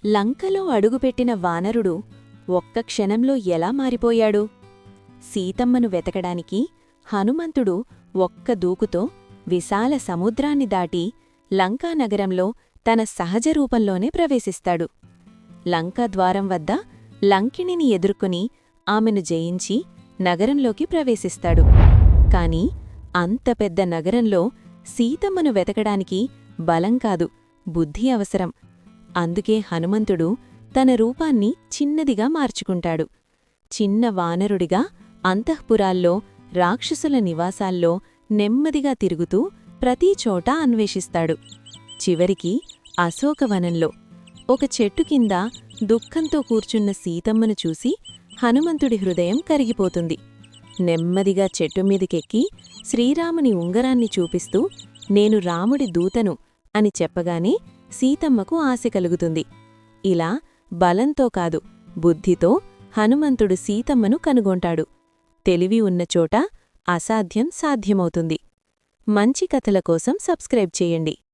లంకలో అడుగుపెట్టిన వానరుడు ఒక్క క్షణంలో ఎలా మారిపోయాడు? సీతమ్మను వెతకడానికి హనుమంతుడు ఒక్క దూకుతో విశాల సముద్రాన్ని దాటి లంకానగరంలో తన సహజ రూపంలోనే ప్రవేశిస్తాడు. లంకాద్వారం వద్ద లంకిణిని ఎదుర్కొని ఆమెను జయించి నగరంలోకి ప్రవేశిస్తాడు. కాని అంత పెద్ద నగరంలో సీతమ్మను వెతకడానికి బలం కాదు, బుద్ధి అవసరం. అందుకే హనుమంతుడు తన రూపాన్ని చిన్నదిగా మార్చుకుంటాడు. చిన్న వానరుడిగా అంతఃపురాల్లో, రాక్షసుల నివాసాల్లో నెమ్మదిగా తిరుగుతూ ప్రతీ చోటా అన్వేషిస్తాడు. చివరికి అశోకవనంలో ఒక చెట్టు కింద దుఃఖంతో కూర్చున్న సీతమ్మను చూసి హనుమంతుడి హృదయం కరిగిపోతుంది. నెమ్మదిగా చెట్టుమీదికెక్కి శ్రీరాముని ఉంగరాన్ని చూపిస్తూ నేను రాముడి దూతను అని చెప్పగానే సీతమ్మకు ఆశ కలుగుతుంది. ఇలా బలంతో కాదు, బుద్ధితో హనుమంతుడు సీతమ్మను కనుగొంటాడు. తెలివి ఉన్నచోట అసాధ్యం సాధ్యమవుతుంది. మంచి కథల కోసం సబ్స్క్రైబ్ చేయండి.